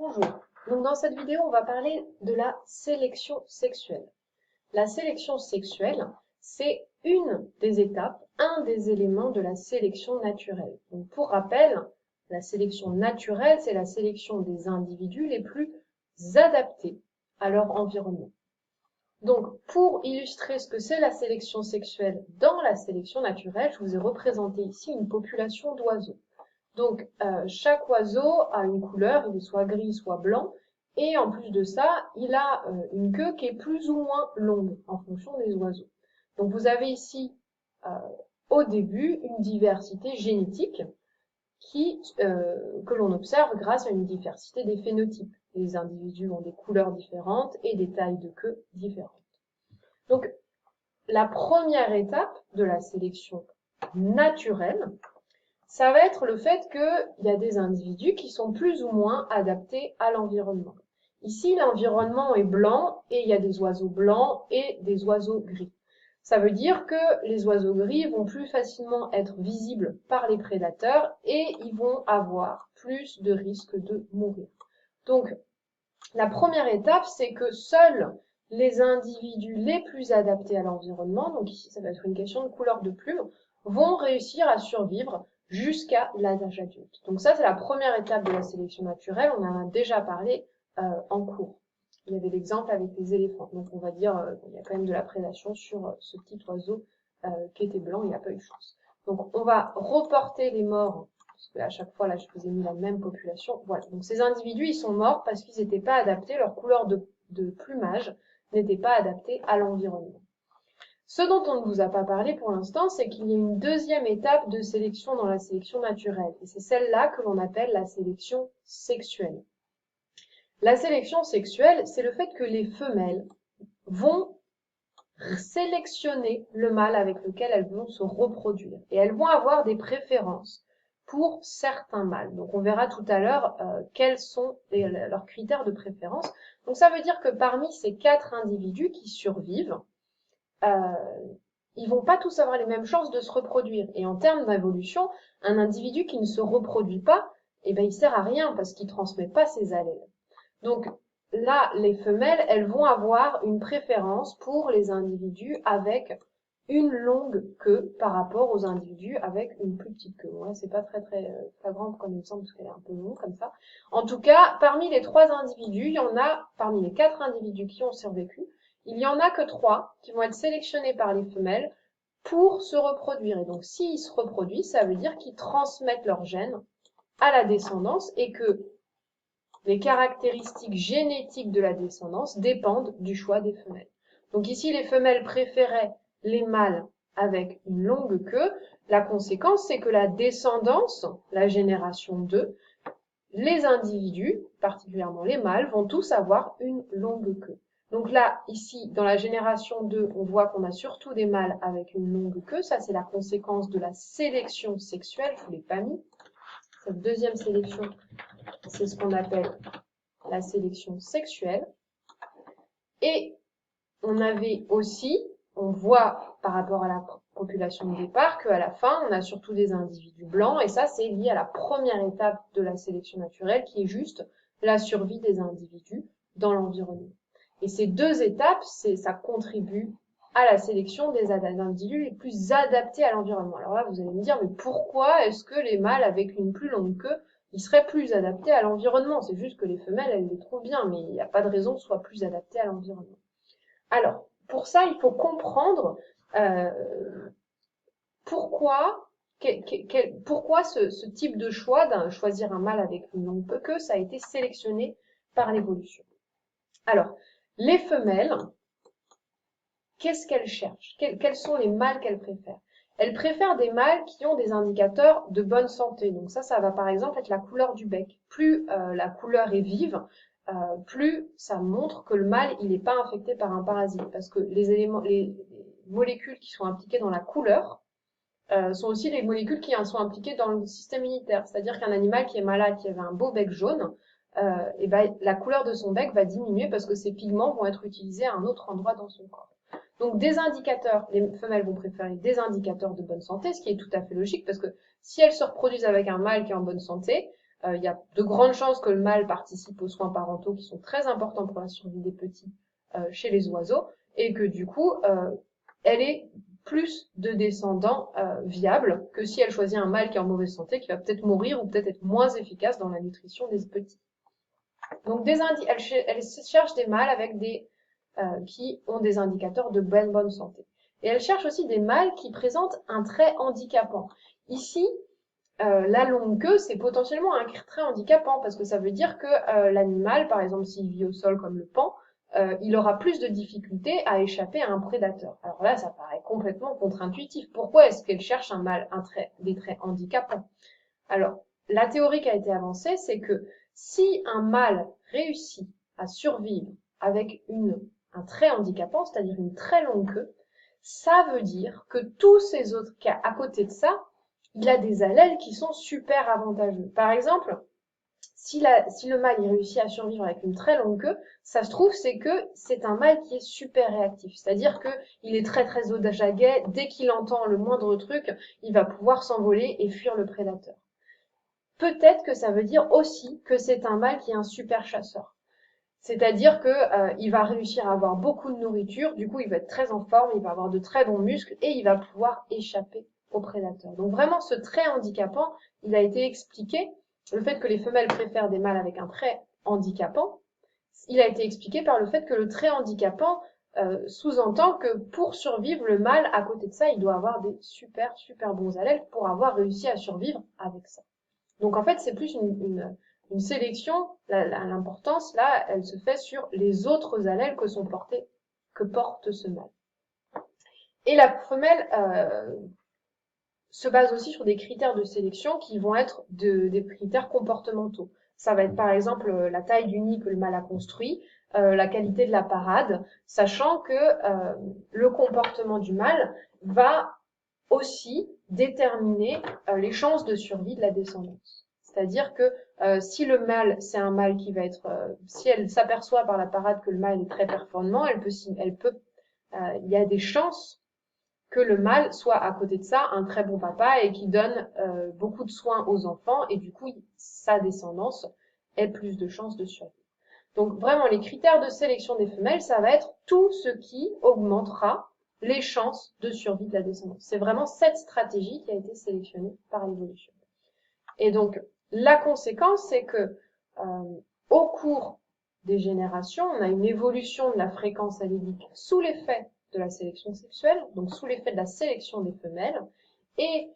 Bonjour, donc dans cette vidéo on va parler de la sélection sexuelle. La sélection sexuelle, c'est une des étapes, un des éléments de la sélection naturelle. Donc pour rappel, la sélection naturelle, c'est la sélection des individus les plus adaptés à leur environnement. Donc pour illustrer ce que c'est la sélection sexuelle dans la sélection naturelle, je vous ai représenté ici une population d'oiseaux. Donc, chaque oiseau a une couleur, il est soit gris, soit blanc, et en plus de ça, il a une queue qui est plus ou moins longue en fonction des oiseaux. Donc, vous avez ici, au début, une diversité génétique que l'on observe grâce à une diversité des phénotypes. Les individus ont des couleurs différentes et des tailles de queue différentes. Donc, la première étape de la sélection naturelle, ça va être le fait qu'il y a des individus qui sont plus ou moins adaptés à l'environnement. Ici, l'environnement est blanc et il y a des oiseaux blancs et des oiseaux gris. Ça veut dire que les oiseaux gris vont plus facilement être visibles par les prédateurs et ils vont avoir plus de risques de mourir. Donc, la première étape, c'est que seuls les individus les plus adaptés à l'environnement, donc ici ça va être une question de couleur de plume, vont réussir à survivre jusqu'à l'âge adulte. Donc ça, c'est la première étape de la sélection naturelle, on en a déjà parlé en cours. Il y avait l'exemple avec les éléphants, donc on va dire il y a quand même de la prédation sur ce petit oiseau qui était blanc, il n'y a pas eu de chance. Donc on va reporter les morts, parce que à chaque fois là je vous ai mis la même population. Voilà, donc ces individus ils sont morts parce qu'ils n'étaient pas adaptés, leur couleur de plumage n'était pas adaptée à l'environnement. Ce dont on ne vous a pas parlé pour l'instant, c'est qu'il y a une deuxième étape de sélection dans la sélection naturelle, et c'est celle-là que l'on appelle la sélection sexuelle. La sélection sexuelle, c'est le fait que les femelles vont sélectionner le mâle avec lequel elles vont se reproduire. Et elles vont avoir des préférences pour certains mâles. Donc on verra tout à l'heure quels sont leurs critères de préférence. Donc ça veut dire que parmi ces 4 individus qui survivent, ils vont pas tous avoir les mêmes chances de se reproduire. Et en termes d'évolution, un individu qui ne se reproduit pas, eh ben, il sert à rien parce qu'il transmet pas ses allèles. Donc là, les femelles, elles vont avoir une préférence pour les individus avec une longue queue par rapport aux individus avec une plus petite queue. Ouais, c'est pas très flagrant comme il me semble parce qu'elle est un peu longue comme ça. En tout cas, parmi les 3 individus, il y en a, parmi les 4 individus qui ont survécu, il y en a que 3 qui vont être sélectionnés par les femelles pour se reproduire. Et donc, s'ils se reproduisent, ça veut dire qu'ils transmettent leurs gènes à la descendance et que les caractéristiques génétiques de la descendance dépendent du choix des femelles. Donc ici, les femelles préféraient les mâles avec une longue queue. La conséquence, c'est que la descendance, la génération 2, les individus, particulièrement les mâles, vont tous avoir une longue queue. Donc là, ici, dans la génération 2, on voit qu'on a surtout des mâles avec une longue queue. Ça, c'est la conséquence de la sélection sexuelle. Je ne vous l'ai pas mis. Cette deuxième sélection, c'est ce qu'on appelle la sélection sexuelle. Et on avait aussi, on voit par rapport à la population de départ, qu'à la fin, on a surtout des individus blancs. Et ça, c'est lié à la première étape de la sélection naturelle, qui est juste la survie des individus dans l'environnement. Et ces 2 étapes, ça contribue à la sélection des individus les plus adaptés à l'environnement. Alors là, vous allez me dire, mais pourquoi est-ce que les mâles avec une plus longue queue, ils seraient plus adaptés à l'environnement? C'est juste que les femelles, elles les trouvent bien, mais il n'y a pas de raison que ce soit plus adapté à l'environnement. Alors, pour ça, il faut comprendre pourquoi ce type de choix, choisir un mâle avec une longue queue, ça a été sélectionné par l'évolution. Alors, les femelles, qu'est-ce qu'elles cherchent? Quels sont les mâles qu'elles préfèrent? Elles préfèrent des mâles qui ont des indicateurs de bonne santé. Donc ça va par exemple être la couleur du bec. Plus la couleur est vive, plus ça montre que le mâle il n'est pas infecté par un parasite. Parce que les molécules qui sont impliquées dans la couleur sont aussi les molécules qui sont impliquées dans le système immunitaire. C'est-à-dire qu'un animal qui est malade, qui avait un beau bec jaune, et ben, la couleur de son bec va diminuer parce que ses pigments vont être utilisés à un autre endroit dans son corps. Donc des indicateurs, les femelles vont préférer des indicateurs de bonne santé, ce qui est tout à fait logique parce que si elles se reproduisent avec un mâle qui est en bonne santé, Il y a de grandes chances que le mâle participe aux soins parentaux qui sont très importants pour la survie des petits chez les oiseaux, et que du coup, elle ait plus de descendants viables que si elle choisit un mâle qui est en mauvaise santé, qui va peut-être mourir ou peut-être être moins efficace dans la nutrition des petits. Donc elle cherche des mâles avec qui ont des indicateurs de bonne santé. Et elle cherche aussi des mâles qui présentent un trait handicapant. Ici, la longue queue, c'est potentiellement un trait handicapant parce que ça veut dire que l'animal, par exemple s'il vit au sol comme le paon, il aura plus de difficultés à échapper à un prédateur. Alors là, ça paraît complètement contre-intuitif. Pourquoi est-ce qu'elle cherche des traits handicapants? Alors, la théorie qui a été avancée, c'est que si un mâle réussit à survivre avec un trait handicapant, c'est-à-dire une très longue queue, ça veut dire que tous ces autres cas à côté de ça, il a des allèles qui sont super avantageux. Par exemple, si le mâle il réussit à survivre avec une très longue queue, ça se trouve c'est que c'est un mâle qui est super réactif. C'est-à-dire que il est très très au aguet, dès qu'il entend le moindre truc, il va pouvoir s'envoler et fuir le prédateur. Peut-être que ça veut dire aussi que c'est un mâle qui est un super chasseur. C'est-à-dire que il va réussir à avoir beaucoup de nourriture, du coup il va être très en forme, il va avoir de très bons muscles et il va pouvoir échapper aux prédateurs. Donc vraiment ce trait handicapant, il a été expliqué, le fait que les femelles préfèrent des mâles avec un trait handicapant, il a été expliqué par le fait que le trait handicapant sous-entend que pour survivre, le mâle, à côté de ça, il doit avoir des super bons allèles pour avoir réussi à survivre avec ça. Donc en fait, c'est plus une sélection, l'importance là, elle se fait sur les autres allèles que porte ce mâle. Et la femelle se base aussi sur des critères de sélection qui vont être des critères comportementaux. Ça va être par exemple la taille du nid que le mâle a construit, la qualité de la parade, sachant que le comportement du mâle va aussi déterminer les chances de survie de la descendance. C'est-à-dire que si le mâle, c'est un mâle qui va être, si elle s'aperçoit par la parade que le mâle est très performant, il y a des chances que le mâle soit à côté de ça un très bon papa et qui donne beaucoup de soins aux enfants et du coup sa descendance ait plus de chances de survie. Donc vraiment les critères de sélection des femelles, ça va être tout ce qui augmentera les chances de survie de la descendance. C'est vraiment cette stratégie qui a été sélectionnée par l'évolution. Et donc la conséquence, c'est que au cours des générations, on a une évolution de la fréquence allélique sous l'effet de la sélection sexuelle, donc sous l'effet de la sélection des femelles, et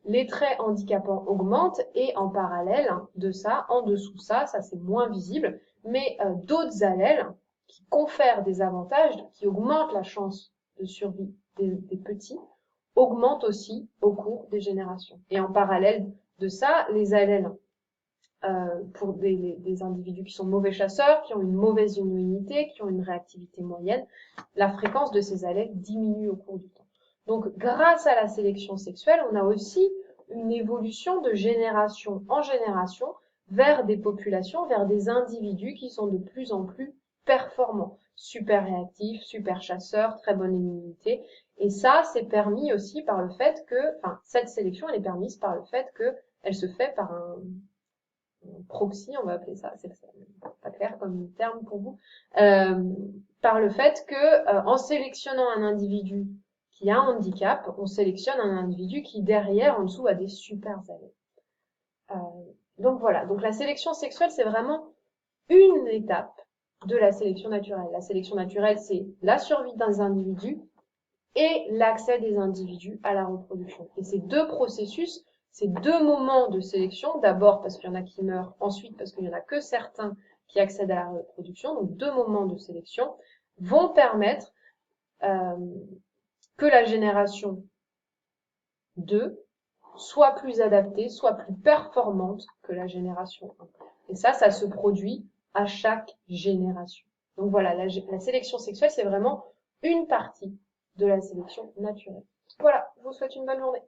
les traits handicapants augmentent, et en parallèle de ça, en dessous de ça c'est moins visible, mais d'autres allèles qui confèrent des avantages, qui augmentent la chance de survie des petits, augmentent aussi au cours des générations. Et en parallèle de ça, les allèles pour des individus qui sont mauvais chasseurs, qui ont une mauvaise immunité, qui ont une réactivité moyenne, la fréquence de ces allèles diminue au cours du temps. Donc, grâce à la sélection sexuelle, on a aussi une évolution de génération en génération vers des populations, vers des individus qui sont de plus en plus performants, super réactifs, super chasseurs, très bonne immunité. Et ça, c'est permis aussi par le fait que, enfin, cette sélection, elle est permise par le fait que elle se fait par un proxy, on va appeler ça, c'est pas clair comme terme pour vous, par le fait que en sélectionnant un individu qui a un handicap, on sélectionne un individu qui derrière, en dessous, a des super allèles. Donc voilà, donc la sélection sexuelle, c'est vraiment une étape de la sélection naturelle. La sélection naturelle, c'est la survie des individus et l'accès des individus à la reproduction. Et ces deux processus, ces deux moments de sélection, d'abord parce qu'il y en a qui meurent, ensuite parce qu'il y en a que certains qui accèdent à la reproduction, donc deux moments de sélection, vont permettre que la génération 2 soit plus adaptée, soit plus performante que la génération 1. Et ça se produit à chaque génération. Donc voilà, la sélection sexuelle, c'est vraiment une partie de la sélection naturelle. Voilà, je vous souhaite une bonne journée.